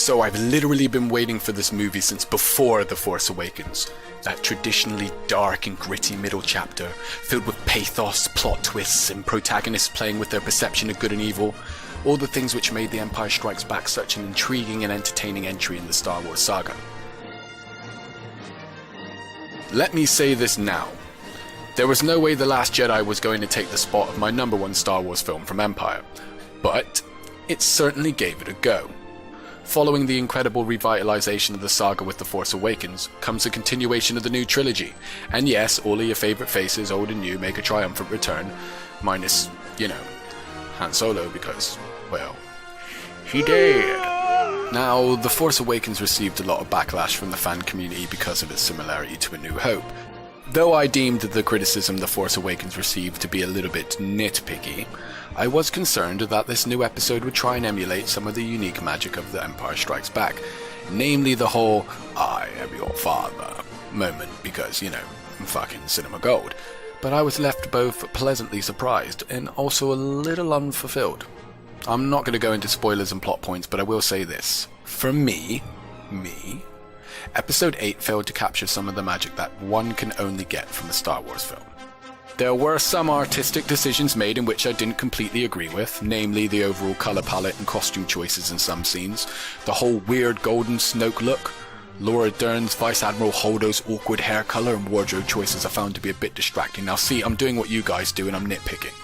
So I've literally been waiting for this movie since before The Force Awakens. That traditionally dark and gritty middle chapter, filled with pathos, plot twists, and protagonists playing with their perception of good and evil. All the things which made The Empire Strikes Back such an intriguing and entertaining entry in the Star Wars saga. Let me say this now. There was no way The Last Jedi was going to take the spot of my #1 Star Wars film from Empire, but it certainly gave it a go. Following the incredible revitalization of the saga with The Force Awakens comes a continuation of the new trilogy, and yes, all of your favorite faces, old and new, make a triumphant return, minus, Han Solo because, well, he did. Now, The Force Awakens received a lot of backlash from the fan community because of its similarity to A New Hope. Though I deemed the criticism The Force Awakens received to be a little bit nitpicky, I was concerned that this new episode would try and emulate some of the unique magic of The Empire Strikes Back, namely the whole "I am your father" moment, because, fucking cinema gold. But I was left both pleasantly surprised and also a little unfulfilled. I'm not going to go into spoilers and plot points, but I will say this. For me, Episode 8 failed to capture some of the magic that one can only get from a Star Wars film. There were some artistic decisions made in which I didn't completely agree with, namely the overall colour palette and costume choices in some scenes, the whole weird golden Snoke look, Laura Dern's Vice Admiral Holdo's awkward hair colour and wardrobe choices I found to be a bit distracting. Now see, I'm doing what you guys do and I'm nitpicking.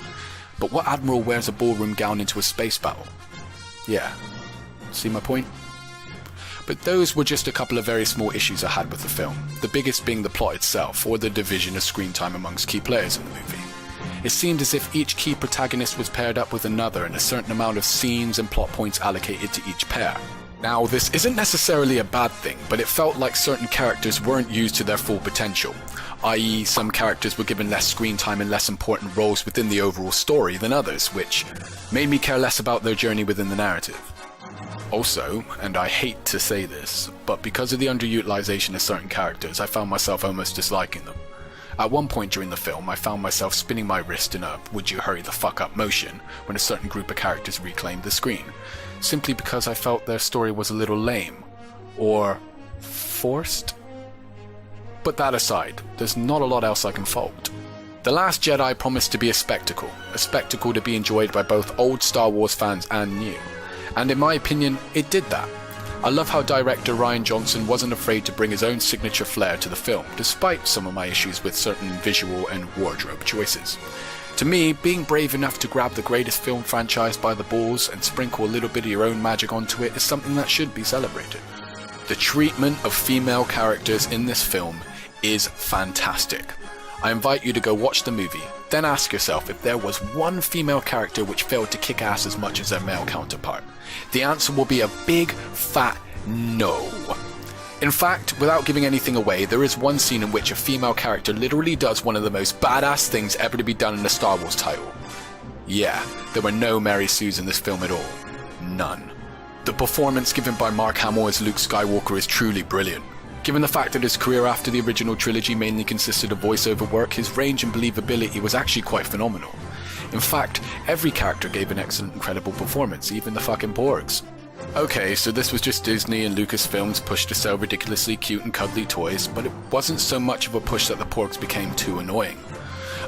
But what Admiral wears a ballroom gown into a space battle? Yeah, see my point? But those were just a couple of very small issues I had with the film, the biggest being the plot itself, or the division of screen time amongst key players in the movie. It seemed as if each key protagonist was paired up with another and a certain amount of scenes and plot points allocated to each pair. Now, this isn't necessarily a bad thing, but it felt like certain characters weren't used to their full potential, i.e. some characters were given less screen time and less important roles within the overall story than others, which made me care less about their journey within the narrative. Also, and I hate to say this, but because of the underutilization of certain characters, I found myself almost disliking them. At one point during the film, I found myself spinning my wrist in a "would you hurry the fuck up" motion when a certain group of characters reclaimed the screen, simply because I felt their story was a little lame, or forced? But that aside, there's not a lot else I can fault. The Last Jedi promised to be a spectacle to be enjoyed by both old Star Wars fans and new. And in my opinion, it did that. I love how director Rian Johnson wasn't afraid to bring his own signature flair to the film, despite some of my issues with certain visual and wardrobe choices. To me, being brave enough to grab the greatest film franchise by the balls and sprinkle a little bit of your own magic onto it is something that should be celebrated. The treatment of female characters in this film is fantastic. I invite you to go watch the movie, then ask yourself if there was one female character which failed to kick ass as much as their male counterpart. The answer will be a big, fat no. In fact, without giving anything away, there is one scene in which a female character literally does one of the most badass things ever to be done in a Star Wars title. Yeah, there were no Mary Sues in this film at all. None. The performance given by Mark Hamill as Luke Skywalker is truly brilliant. Given the fact that his career after the original trilogy mainly consisted of voiceover work, his range and believability was actually quite phenomenal. In fact, every character gave an excellent, incredible performance, even the fucking Porgs. Okay, so this was just Disney and Lucasfilm's push to sell ridiculously cute and cuddly toys, but it wasn't so much of a push that the Porgs became too annoying.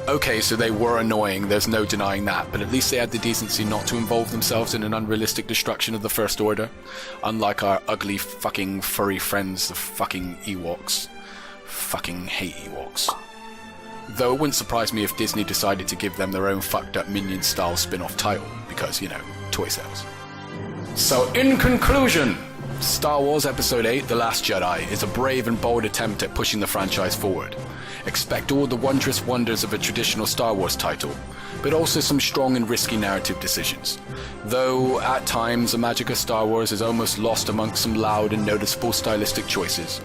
Okay, so they were annoying, there's no denying that, but at least they had the decency not to involve themselves in an unrealistic destruction of the First Order. Unlike our ugly fucking furry friends, the fucking Ewoks. Fucking hate Ewoks. Though it wouldn't surprise me if Disney decided to give them their own fucked up Minion-style spin-off title, because, toy sales. So in conclusion, Star Wars Episode 8, The Last Jedi, is a brave and bold attempt at pushing the franchise forward. Expect all the wondrous wonders of a traditional Star Wars title, but also some strong and risky narrative decisions. Though, at times, the magic of Star Wars is almost lost amongst some loud and noticeable stylistic choices,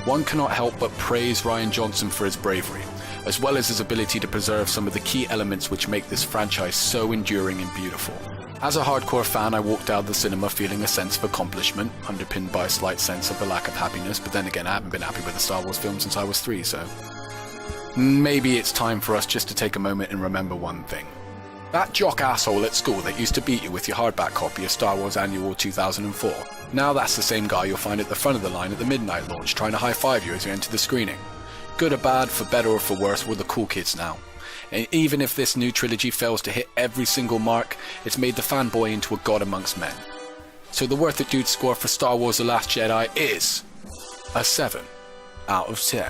one cannot help but praise Rian Johnson for his bravery, as well as his ability to preserve some of the key elements which make this franchise so enduring and beautiful. As a hardcore fan, I walked out of the cinema feeling a sense of accomplishment, underpinned by a slight sense of a lack of happiness, but then again I haven't been happy with the Star Wars film since I was 3, so... Maybe it's time for us just to take a moment and remember one thing. That jock asshole at school that used to beat you with your hardback copy of Star Wars Annual 2004. Now that's the same guy you'll find at the front of the line at the midnight launch trying to high-five you as you enter the screening. Good or bad, for better or for worse, we're the cool kids now. And even if this new trilogy fails to hit every single mark, it's made the fanboy into a god amongst men. So the Worth It Dude score for Star Wars The Last Jedi is a 7 out of 10.